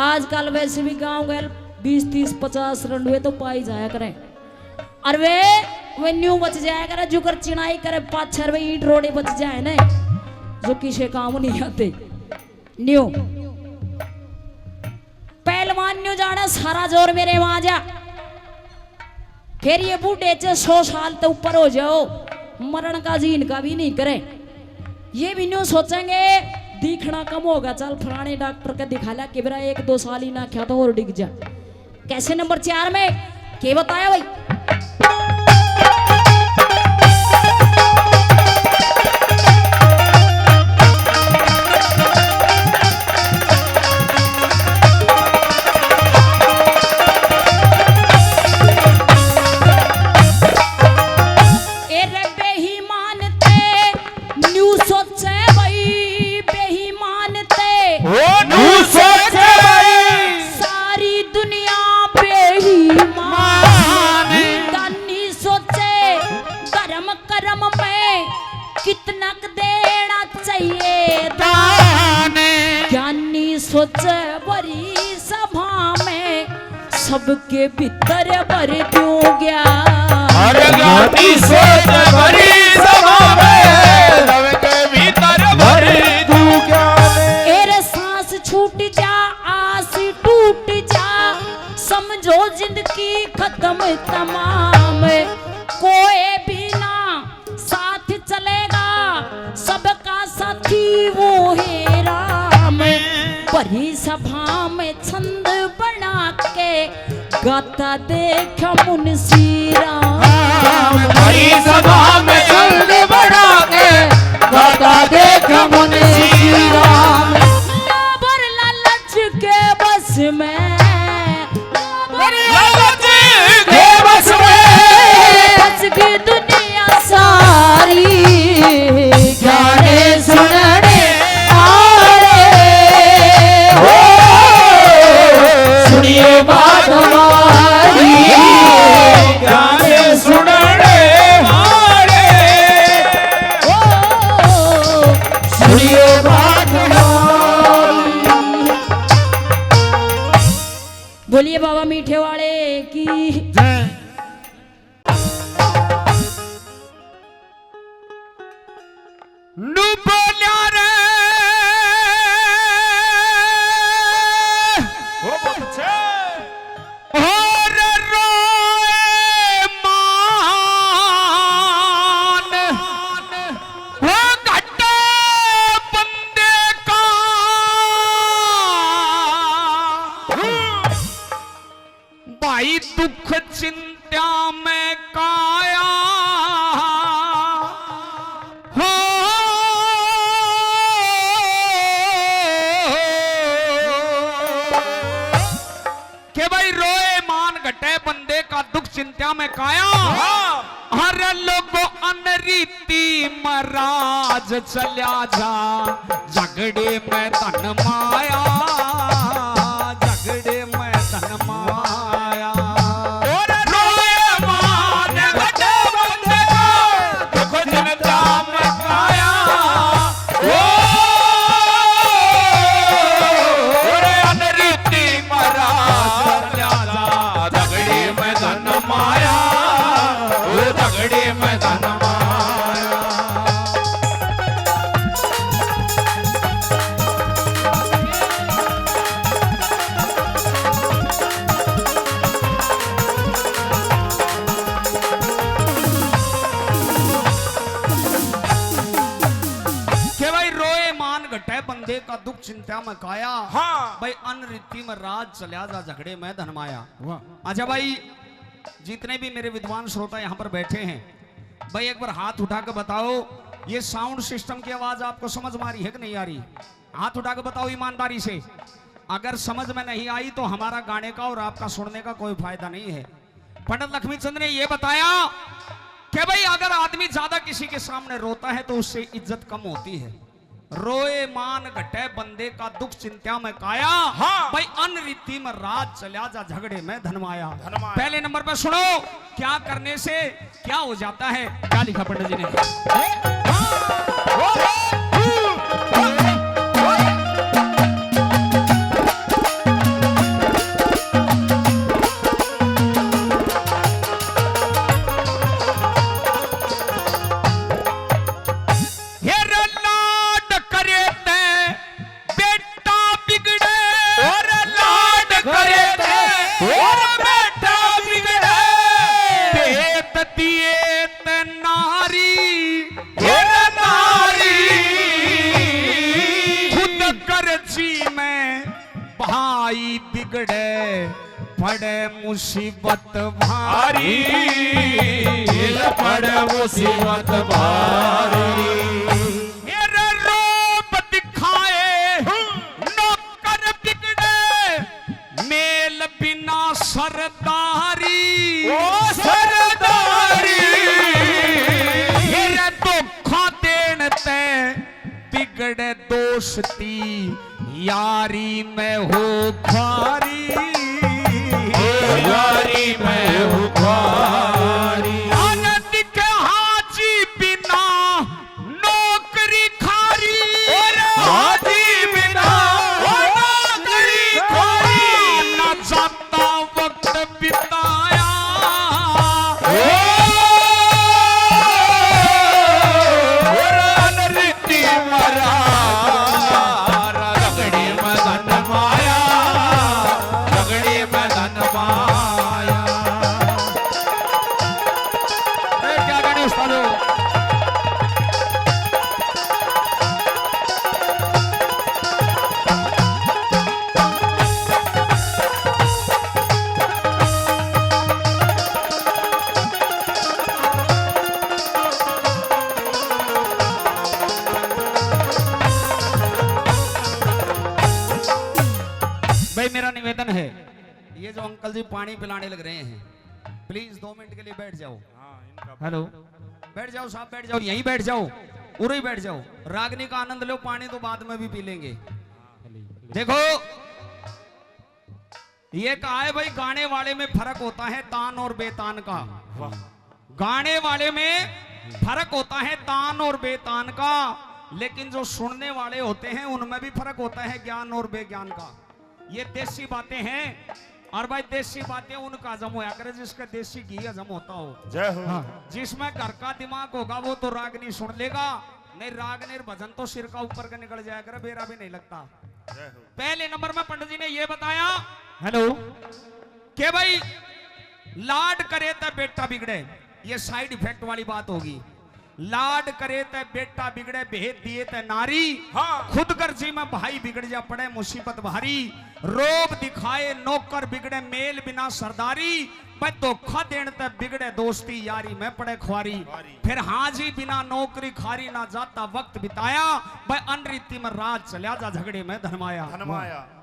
आजकल वैसे भी गांव गए 20-30-50 रंडवे तो पाई जाया करें और वे न्यू बच जाया करे जो कर चिनाई करे 5-6 रुपए ईंट रोड़े बच जाए ना जो किसी काम नहीं आते। न्यू पहलवान न्यू जाना सारा जोर मेरे वहां जा। फिर ये बूढ़े 100 साल तो ऊपर हो जाओ मरण का जी इनका भी नहीं करे। ये भी न्यू सोचेंगे दिखना कम होगा चल फलाने डॉक्टर का दिखा ला कि बेरा 1-2 साल ही ना क्या तो और डिग जा। कैसे नंबर 4 में क्या बताया भाई। कितना देना चाहिए दाने। ज्ञानी सोचे बड़ी सभा में सबके भीतर भर दूं ज्ञान। ज्ञानी सोच बड़ी सभा में सबके भीतर जिंदगी खत्म तमाम, कोई भी ना साथ चलेगा, सबका साथी वो है राम। बड़ी सभा में छंद बना के गाता देख मुंशी राम। बड़ी सभा में छंद बना के गाता देख मुंशी राम। लोभर लालच के बस में, लालच के बस में बस की दुनिया सारी, गाने सुनने आए हो, सुनिए बात हमारी, गाने सुनने आए हो, सुनिए बात हमारी। बोलिए बाबा मीठे वाले की। बोलिया रे और रोए मान, हो घटा बंदे का भाई दुख चिंता में काया हो। के भाई रोए मान घटे बंदे का दुख चिंता में काया, हर लोगो अनरीति महाराज चल्या जा, झगड़े में धन माया, झगड़े में धन माया। रोए मान घटे बंदे का दुख चिंता में काया, ओ अनरीति महाराज चल्या जा, झगड़े में धन माया, ओ झगड़े में धन माया। के भाई रोए मान घटे बंदे का दुख चिंता में काया, हाँ भाई अनरीति में राज चल्या जा, झगड़े में धनमाया। अच्छा भाई जितने भी मेरे विद्वान श्रोता यहाँ पर बैठे हैं, भाई एक बार हाथ उठा के बताओ, ये साउंड सिस्टम की आवाज आपको समझ में आ रही है कि नहीं आ रही? हाथ उठा के बताओ ईमानदारी से। अगर समझ में नहीं आई तो हमारा गाने का और आपका सुनने का कोई फायदा नहीं है। पंडित लक्ष्मीचंद ने यह बताया कि भाई अगर आदमी ज्यादा किसी के सामने रोता है तो उससे इज्जत कम होती है। रोए मान घटे बंदे का दुख चिंता में काया, हाँ भाई अनरीति में राज चल्या जा, झगड़े में धनमाया। पहले नंबर पर सुनो, क्या करने से क्या हो जाता है, क्या लिखा पंडित जी ने। भाई बिगड़े पड़े मुसीबत भारी, पड़े मुसीबत भारी। मेरे रूप दिखाए नौकर बिगड़े, मेल बिना सरदारी, ओ सरदारी। मेरे धोखा देने ते बिगड़े दोस्ती, यारी में हो खारी, यारी में हो खारी। आनंद के हाजी बिना नौकरी खारी, हाजी बिना नौकरी खारी। न जाता वक्त बिताया, अनरीति मरा, अंकल जी पानी पिलाने लग रहे हैं, प्लीज 2 मिनट के लिए बैठ जाओ। हेलो, बैठ जाओ साहब, बैठ जाओ, यहीं बैठ जाओ, उरे ही बैठ जाओ, रागनी का आनंद लो, पानी तो बाद में भी पी लेंगे। देखो ये कहा है भाई, गाने वाले में फर्क होता है तान और बेतान का। गाने वाले में फर्क होता है तान और बेतान का, लेकिन जो सुनने वाले होते हैं उनमें भी फर्क होता है ज्ञान और बेज्ञान का। ये देसी बातें हैं, और भाई देसी बातें उनका हजम होया करे जिसका देसी घी हजम होता हो। जय हो। जिसमें घर का दिमाग होगा वो तो रागनी सुन लेगा, नहीं रागनी भजन तो सिर का ऊपर का निकल जाया करे, बेरा भी नहीं लगता। पहले नंबर में पंडित जी ने ये बताया हेलो, कि भाई लाड करे तो बेटा बिगड़े, ये साइड इफेक्ट वाली बात होगी। लाड करे तो बेटा बिगड़े, भेद दिए तो नारी, खुद गर्जी में भाई बिगड़ जा पड़े मुसीबत भारी। रोब दिखाए नौकर बिगड़े मेल बिना सरदारी, भाई धोखा देने ते बिगड़े दोस्ती यारी में पड़े खुआरी। फिर हाजी बिना नौकरी खारी ना जाता वक्त बिताया, भाई अनरीति में राज चला जा झगड़े में धनमाया।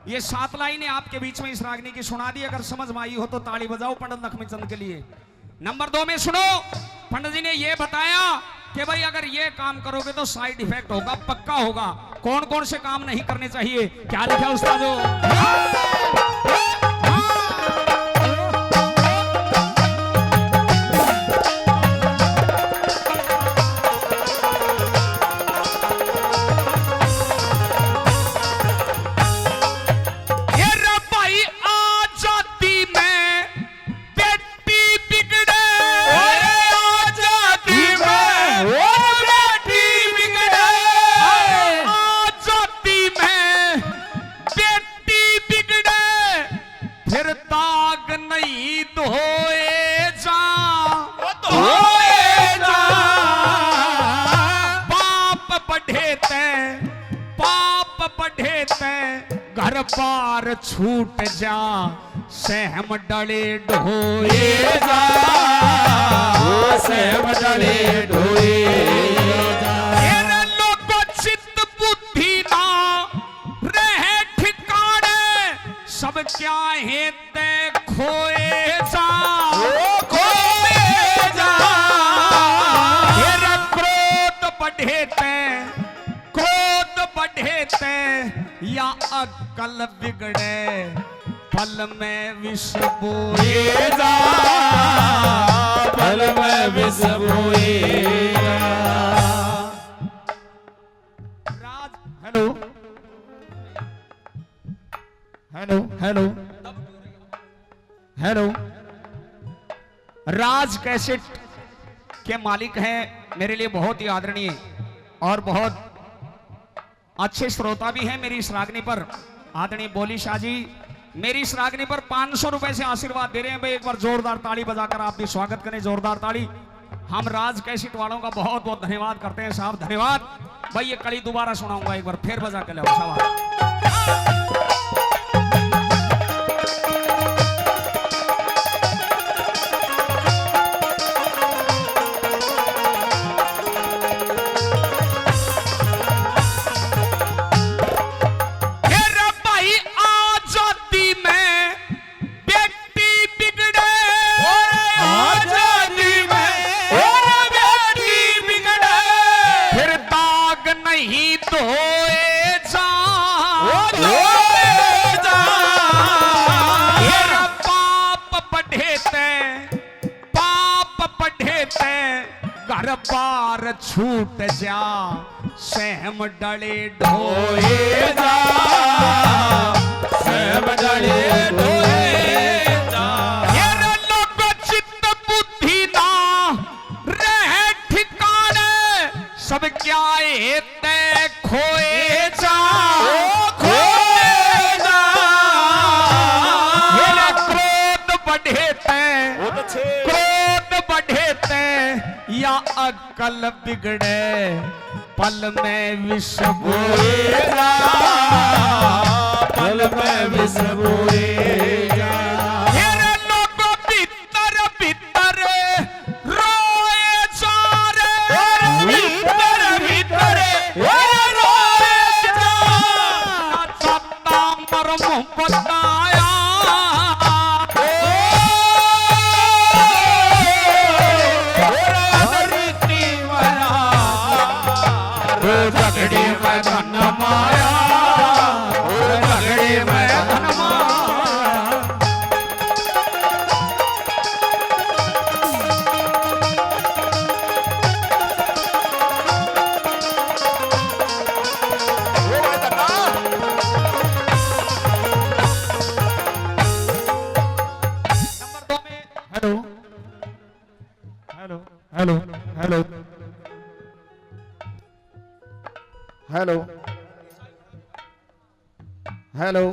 ये 7 लाइनें आपके बीच में इस रागनी की सुना दी, अगर समझ में आई हो तो ताली बजाओ पंडित लक्ष्मीचंद के लिए। नंबर 2 में सुनो, पंडित जी ने ये बताया कि भाई अगर ये काम करोगे तो साइड इफेक्ट होगा, पक्का होगा। कौन कौन से काम नहीं करने चाहिए, क्या लिखा उस्ताद? घर पार छूट जा सहम डले ढोए जा, सहम डले ढोए जा। लोगों चित्त बुद्धि ना रहे ठिकाने, सब क्या है ते खोए जा, खोए जा। क्रोध बढ़े ते, क्रोध बढ़े ते, या अक्कल बिगड़े पल में विष बोए जा, पल में विष बोए जा। राज हेलो, हेलो, हेलो, हेलो। राज कैसेट के मालिक हैं मेरे लिए बहुत ही आदरणीय और बहुत अच्छे श्रोता भी हैं मेरी इस रागनी पर, आदरणीय बोली शाह जी मेरी इस रागनी पर 500 रुपए से आशीर्वाद दे रहे हैं। भाई एक बार जोरदार ताली बजाकर आप भी स्वागत करें, जोरदार ताली। हम राज कैसेट वालों का बहुत बहुत धन्यवाद करते हैं साहब, धन्यवाद। भाई ये कड़ी दोबारा सुनाऊंगा, एक बार फिर बजा कर ले शाबाश। घर पार छूट जा सहम डले ढोए जा, सहम डले ढोए जा। लोगों चित्त बुद्धि ना रहे ठिकाने, सब क्या ते खोए जा, खोए जा। क्रोध बढ़े ते, क्रोध बढ़े ते, या अक्कल बिगड़े पल में विष बोए जा, पल में विष बोए जा। लोगों भीतर भीतर रोए जा रे, भीतर भीतर रोए जा। सत्ता मरम बताया, hello hello hello hello hello hello.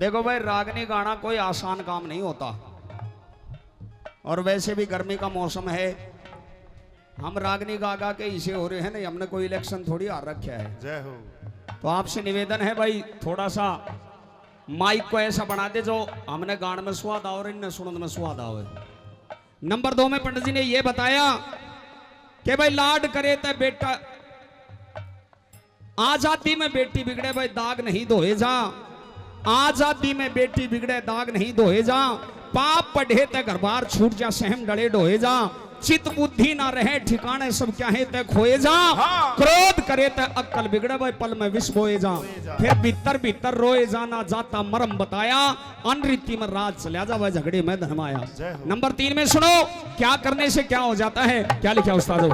देखो भाई, रागनी गाना कोई आसान काम नहीं होता, और वैसे भी गर्मी का मौसम है। हम रागनी गा गा के इसे हो रहे हैं नहीं, हमने कोई इलेक्शन थोड़ी हार रखा है। जय हो। तो आपसे निवेदन है भाई, थोड़ा सा माइक को ऐसा बना दे जो हमने गान में स्वाद आओ और इनने सुनने में स्वाद आवे। नंबर 2 में पंडित जी ने यह बताया कि भाई लाड करे तो बेटा, आजादी में बेटी बिगड़े भाई दाग नहीं धोए जा, आजादी में बेटी बिगड़े दाग नहीं धोए जा, पाप पढ़े ते घर बार छूट जा, सहम डले ढोए जा, चित बुद्धि ना रहे ठिकाने सब क्या है ते खोए जा, क्रोध करे ते अक्कल बिगड़े भाई पल में विष बोए जा, फिर भीतर भीतर रोए जाना जाता मरम बताया, अनरीति में राज चला जा भाई झगड़े में धर्माया। नंबर 3 में सुनो, क्या करने से क्या हो जाता है, क्या लिखा उस्तादों।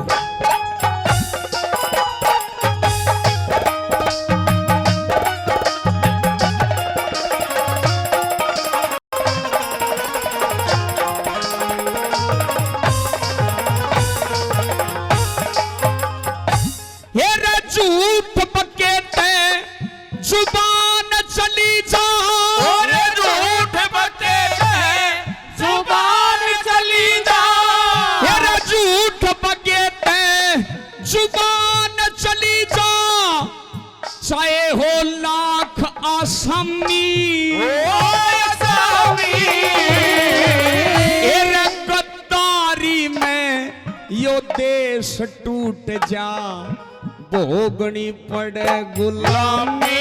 झूठ बकेते जुबान चली जा, और झूठ बकेते जुबान चली जा, तेरा झूठ बकेते जुबान चली जा, चाहे हो लाख आसामी, गद्दारी में यो देश टूट जा, भोगनी पड़े गुलामी,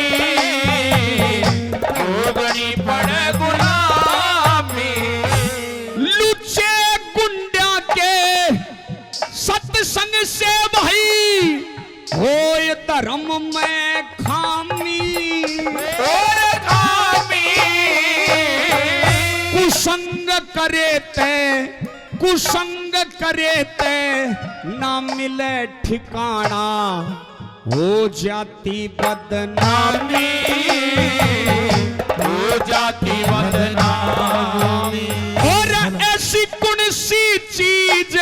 भोगनी पड़े गुलामी, लुच्चे गुंडा के सत्संग से भाई होए धर्म में खामी, और खामी, कुसंग करे ते कुसंग करे ते ना मिले ठिकाना, हो जाती बदनामी, हो जाती बदनामी, और ऐसी कौन सी चीज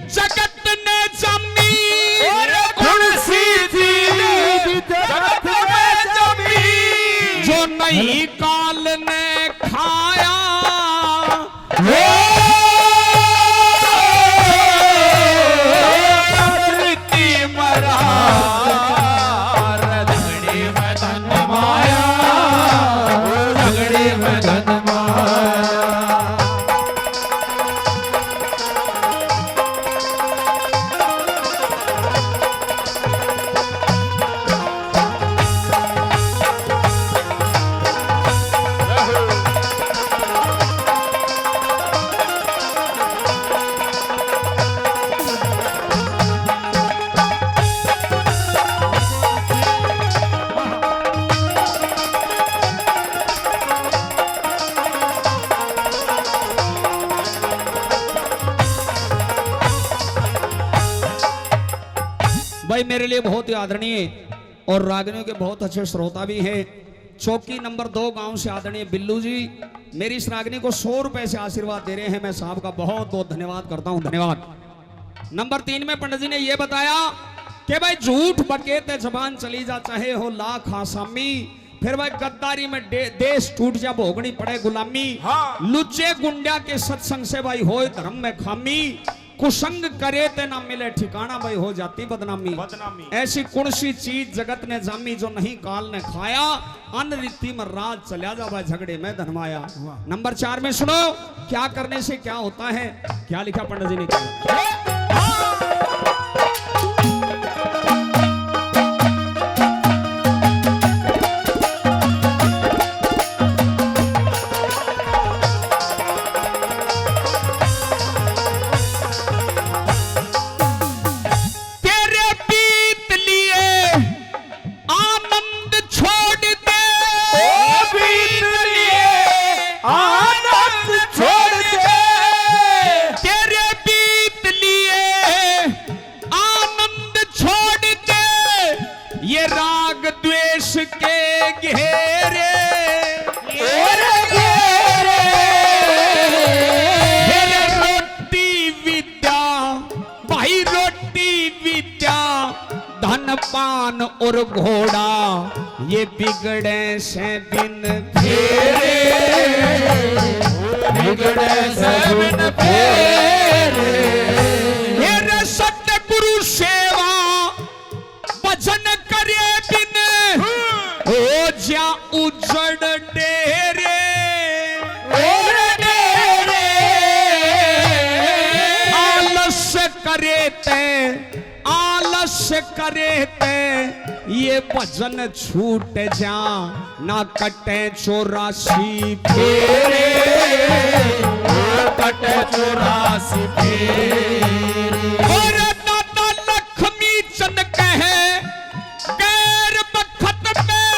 जगत ने जमी, और कौन सी चीज जगत में जमी, जो नहीं काल ने खाया, भाई मेरे लिए बहुत ही आदरणीय और रागनियों के बहुत अच्छे श्रोता भी हैं। चौकी नंबर 2 गांव से आदरणीय बिल्लू जी मेरी इस रागनी को 100 रुपए से आशीर्वाद दे रहे हैं। मैं साहब का बहुत बहुत धन्यवाद करता हूं, धन्यवाद। नंबर 3 में पंडित जी ने यह बताया कि भाई झूठ बकेते जबान चली जा, चाहे हो लाख आसामी, फिर भाई गद्दारी में देश टूट जा, भोगनी पड़े गुलामी, लुच्चे गुंडा के सत्संग से भाई होए धर्म में खामी, कुसंग करे ते ना मिले ठिकाना, भाई हो जाती बदनामी, ऐसी कौन सी चीज जगत ने जामी, जो नहीं काल ने खाया, अनरीति में राज चला जा भाई झगड़े में धर्माया। नंबर 4 में सुनो, क्या करने से क्या होता है, क्या लिखा पंडित जी ने किया। पान और घोड़ा ये बिगड़े से दिन फेरे, बिगड़े से बिन फेरे। मेरे सतगुरु सेवा भजन करे बिन हो जा उजड़ डेरे, आलस्य करे ते ये भजन छूट जा ना कटे 84 फेरे, कटे 84 फेरे। और दादा लक्ष्मी चंद कहे गैर बखत में,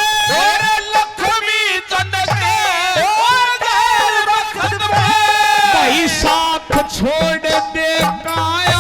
लक्ष्मी चंद के गैर बखत में भाई साथ छोड़ दे काया,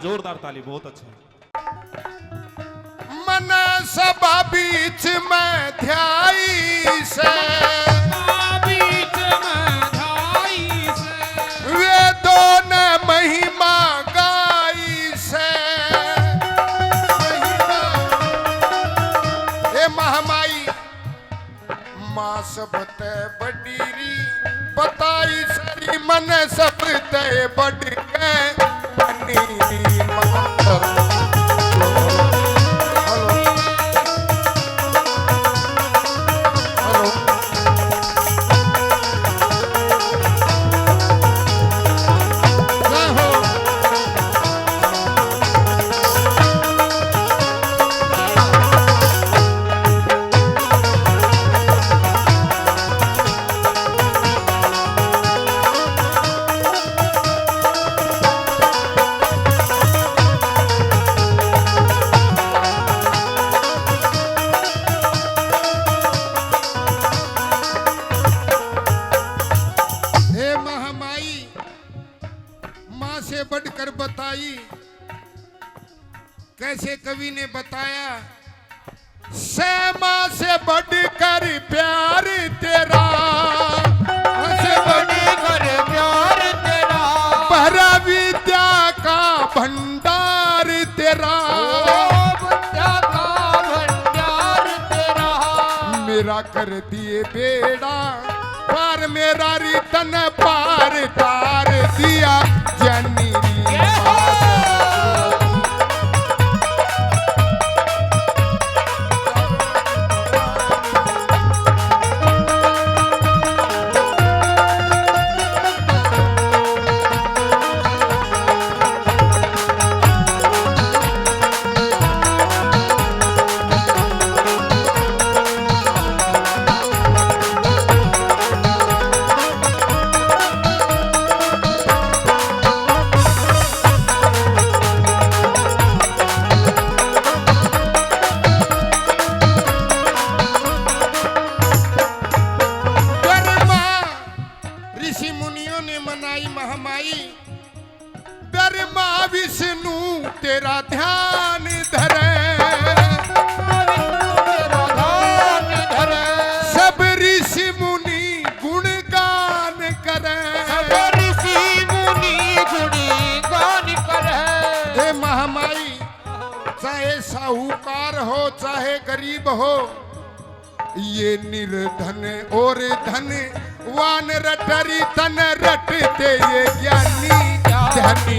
जोरदार ताली, बहुत अच्छा। मन सभा बीच में ध्याई से, बीच में ढाई से वेदों ने महिमा गाई से। ए महामाई माँ सबते बडीरी बताई सरी, मन सबते बढ़ गए बढ़कर बताई। कैसे कवि ने बताया, सेमा से बढ़कर प्यार तेरा, से बढ़कर प्यार तेरा, भरा विद्या का भंडार तेरा, विद्या का भंडार तेरा, मेरा कर दिए बेड़ा पार, मेरा रितन पार तार दिया जनी। विष्णु तेरा ध्यान धरे, सब ऋषि मुनि गुणगान करे, हे महामाई चाहे साहूकार हो चाहे गरीब हो, ये निर्धन और धन वान रटरी तन रटते ये ज्ञानी धनी।